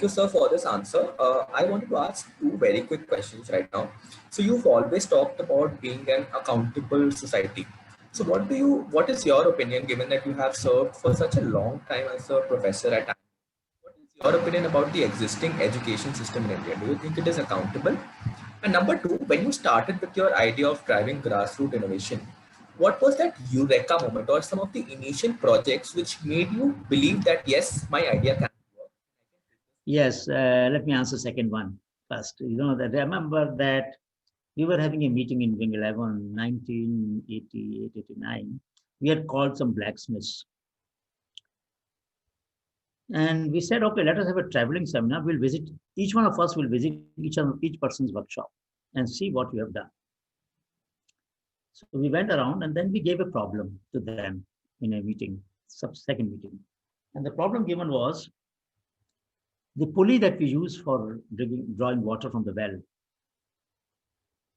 you, sir, for this answer. I wanted to ask two very quick questions right now. So you've always talked about being an accountable society. So what is your opinion, given that you have served for such a long time as a professor at IIM? What is your opinion about the existing education system in India? Do you think it is accountable? And number two, when you started with your idea of driving grassroots innovation, what was that Eureka moment or some of the initial projects which made you believe that yes, my idea can work? Yes, let me answer second one first. You know that remember that we were having a meeting in Wing 11, 1988, 89. We had called some blacksmiths and we said, okay, let us have a traveling seminar. We'll visit, each one of us will visit each person's workshop and see what we have done. So we went around and then we gave a problem to them in a meeting, second meeting. And the problem given was the pulley that we use for drawing water from the well.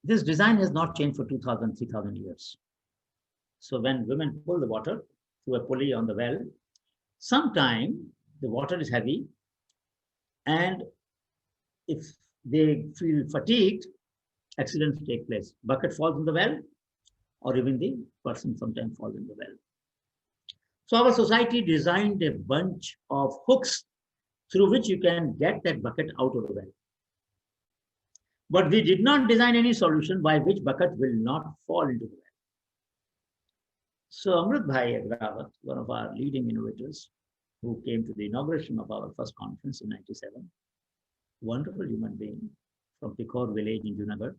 This design has not changed for 2,000, 3,000 years. So when women pull the water through a pulley on the well, sometime the water is heavy, and if they feel fatigued, accidents take place. Bucket falls in the well, or even the person sometimes falls in the well. So our society designed a bunch of hooks through which you can get that bucket out of the well. But we did not design any solution by which bucket will not fall into the well. So Amrit Bhai Agrawat, one of our leading innovators, who came to the inauguration of our first conference in 97, wonderful human being from Pikor village in Junagadh.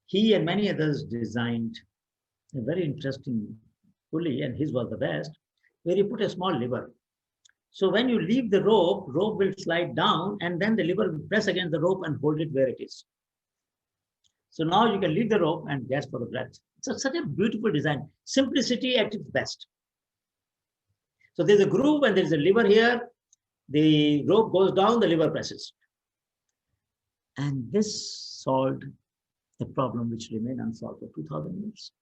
He and many others designed a very interesting pulley, and his was the best, where you put a small lever. So when you leave the rope will slide down, and then the lever will press against the rope and hold it where it is. So now you can leave the rope and gasp for the breath. It's such a beautiful design. Simplicity at its best. So there's a groove and there's a lever here. The rope goes down, the lever presses. And this solved a problem which remained unsolved for 2,000 years.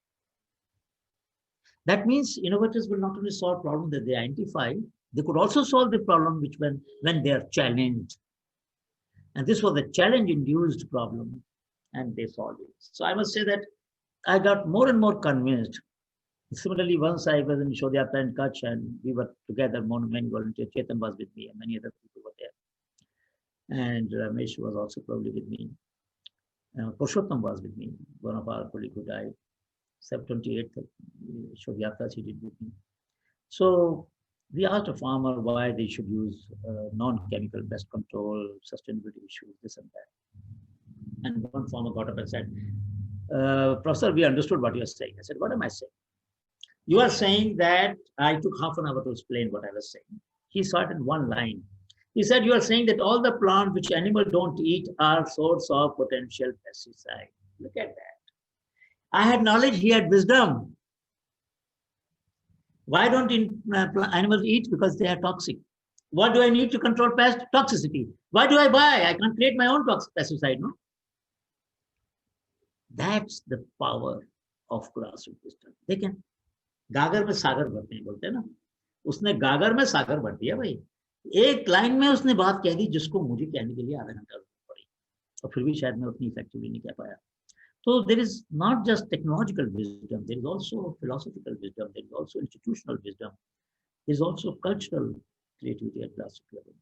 That means innovators will not only solve problems that they identify, they could also solve the problem which when they are challenged. And this was a challenge-induced problem, and they solved it. So I must say that I got more and more convinced. Similarly, once I was in Shodhyatra and Kutch, and we were together, many volunteers. Chetan was with me, and many other people were there. And Ramesh was also probably with me. Purushottam was with me, one of our colleagues who died. 728th Shodhyatras he did with me. So we asked a farmer why they should use non-chemical pest control, sustainability issues, this and that. And one farmer got up and said, Professor, we understood what you're saying. I said, what am I saying? You are saying that I took half an hour to explain what I was saying. He saw it in one line. He said, you are saying that all the plants which animals don't eat are source of potential pesticide. Look at that. I had knowledge, he had wisdom. Why don't animals eat? Because they are toxic. What do I need to control pest? Toxicity. Why do I buy? I can't create my own pesticide, no? That's the power of grassroots wisdom. They can. गागर में सागर भरते हैं बोलते हैं ना, उसने गागर में सागर भर दिया भाई. एक लाइन में उसने बात कह दी जिसको मुझे कहने के लिए आधा घंटा पड़ी, और फिर भी शायद मैं उतनी इफेक्टिवली नहीं कह पाया. So there is not just technological wisdom, there is also philosophical wisdom, there is also institutional wisdom, there is also cultural creativity at grassroots level.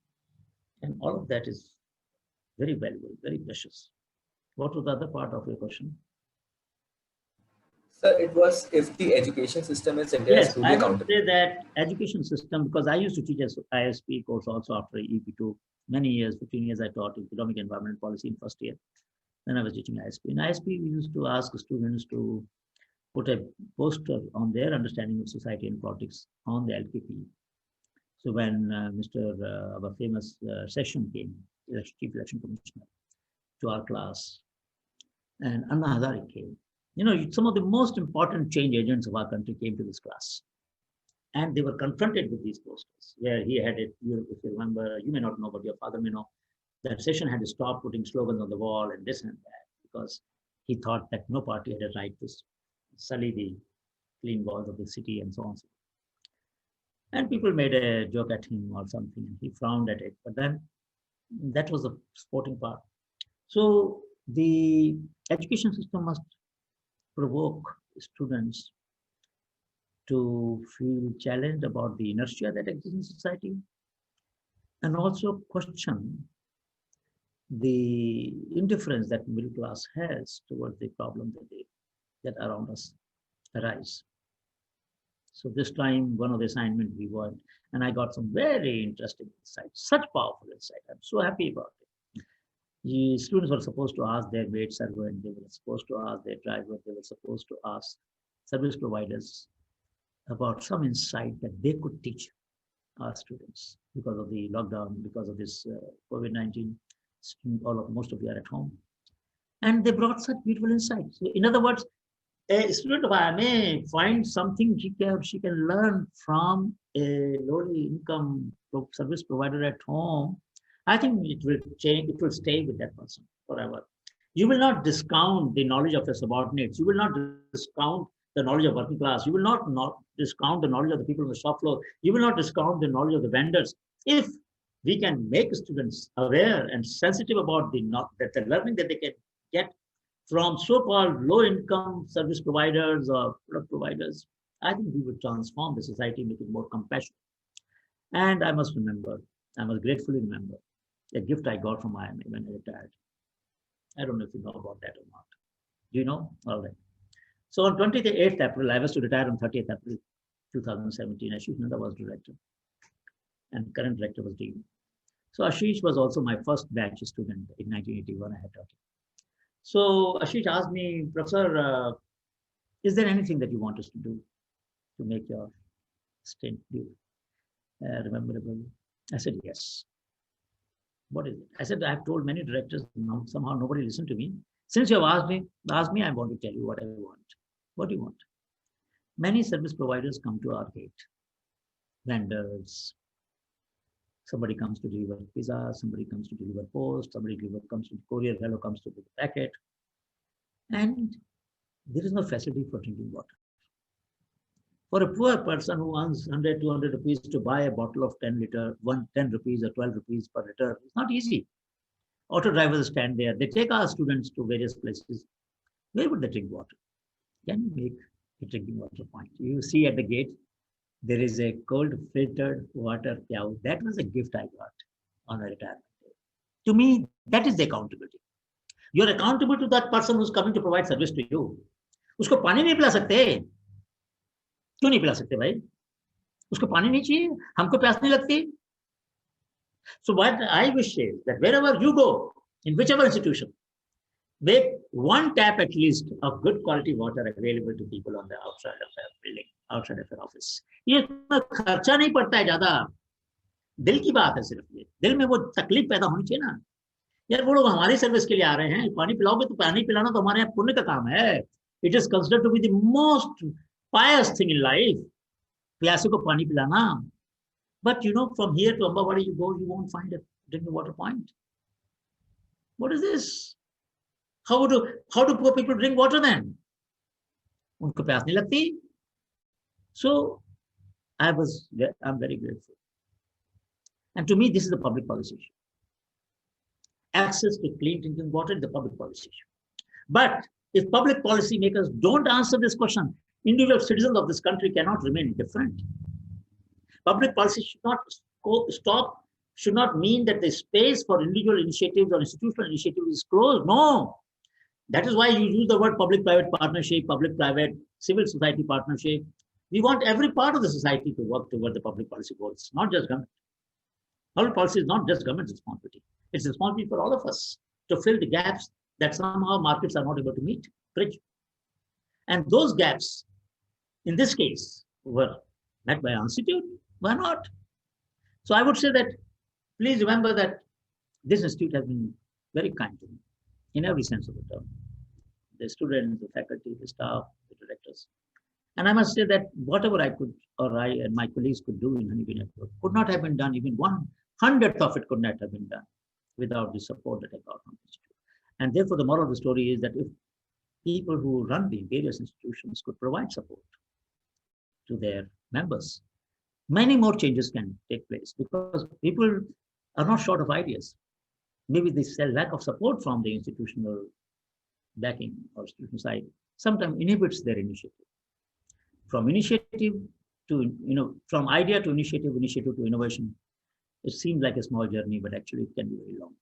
And all of that is very valuable, very precious. What was the other part of your question? Sir, it was if the education system is India yes, truly I accountable. would say that education system, because I used to teach as ISP course also after EP2, many years, 15 years I taught economic environment policy in first year. Then I was teaching ISP. In ISP, we used to ask students to put a poster on their understanding of society and politics on the LKP. So when our famous session came, Chief Election Commissioner, to our class, and Anna Hazare came. You know, some of the most important change agents of our country came to this class. And they were confronted with these posters, where he had it, if you remember, you may not know, but your father may know, that session had to stop putting slogans on the wall and this and that, because he thought that no party had a right to sully the clean walls of the city and so on. And people made a joke at him or something, and he frowned at it. But then that was the sporting part. So the education system must provoke students to feel challenged about the inertia that exists in society, and also question the indifference that middle class has towards the problem that around us arise. So this time, one of the assignments we worked, and I got some very interesting insights, such powerful insight. I'm so happy about it. The students were supposed to ask their maid servant, they were supposed to ask their driver, they were supposed to ask service providers about some insight that they could teach our students because of the lockdown, because of this COVID-19. Most of you are at home, and they brought such beautiful insights. So in other words, a student of IMA finds something she can learn from a lowly income service provider at home. I think it will change, it will stay with that person forever. You will not discount the knowledge of your subordinates. You will not discount the knowledge of working class. You will not discount the knowledge of the people on the shop floor. You will not discount the knowledge of the vendors. If we can make students aware and sensitive about the learning that they can get from so-called low-income service providers or product providers, I think we will transform the society, make it more compassionate. And I must gratefully remember a gift I got from IMA when I retired. I don't know if you know about that or not. Do you know? All right. So on 28th April, I was to retire on 30th April 2017. Ashish Nanda was director, and current director was dean. So Ashish was also my first batch student in 1981. I had taught him. So Ashish asked me, Professor, is there anything that you want us to do to make your stint rememberable? I said, yes. What is it? I said, I've told many directors, now somehow nobody listened to me. Since you have asked me, I want to tell you what I want. What do you want? Many service providers come to our gate. Vendors. Somebody comes to deliver pizza, somebody comes to deliver post, somebody comes to courier, fellow comes to deliver packet. And there is no facility for drinking water. For a poor person who earns 100, 200 rupees to buy a bottle of 10 liter, 10 rupees or 12 rupees per liter, it's not easy. Auto drivers stand there. They take our students to various places. Where would they drink water? Can you make a drinking water point? You see at the gate, there is a cold filtered water cow. That was a gift I got on a retirement day. To me, that is the accountability. You're accountable to that person who's coming to provide service to you. उसको पानी नहीं पिला सकते, क्यों नहीं पिला सकते भाई? उसको पानी नहीं चाहिए, हमको प्यास नहीं लगती. So what I wish is that wherever you go, in whichever institution, make one tap at least of good quality water available to people on the outside of a building, outside of an office. ये खर्चा नहीं पड़ता है ज्यादा, दिल की बात है सिर्फ ये, दिल में वो तकलीफ पैदा होनी चाहिए ना. यार वो लोग हमारी सर्विस के लिए आ रहे हैं, पानी पिलाओगे तो पानी पिलाना तो हमारे यहाँ पुण्य का काम है. It is considered to be the most pious thing in life. प्यासे को पानी पिलाना. But you know, from here to Ambawadi you go, you won't find a drinking water point. What is this? How do poor people drink water then? उनको प्यास नहीं लगती. So I'm very grateful. And to me, this is a public policy issue. Access to clean drinking water is the public policy issue. But if public policy makers don't answer this question, individual citizens of this country cannot remain indifferent. Public policy should not mean that the space for individual initiatives or institutional initiatives is closed. No. That is why you use the word public-private partnership, public-private civil society partnership. We want every part of the society to work toward the public policy goals, not just government. Public policy is not just government's responsibility. It's responsibility for all of us to fill the gaps that somehow markets are not able to bridge. And those gaps, in this case, were met by our institute. Why not? So I would say that, please remember that this institute has been very kind to me in every sense of the term. The students, the faculty, the staff, the directors. And I must say that whatever I could, or I and my colleagues could do in Honeybee Network could not have been done, even 1/100th of it could not have been done without the support that I got from the institute. And therefore, the moral of the story is that if people who run the various institutions could provide support to their members, many more changes can take place because people are not short of ideas. Maybe this lack of support from the institutional backing or institutional side sometimes inhibits their initiative. From initiative to, from idea to initiative, initiative to innovation, it seems like a small journey, but actually it can be very long.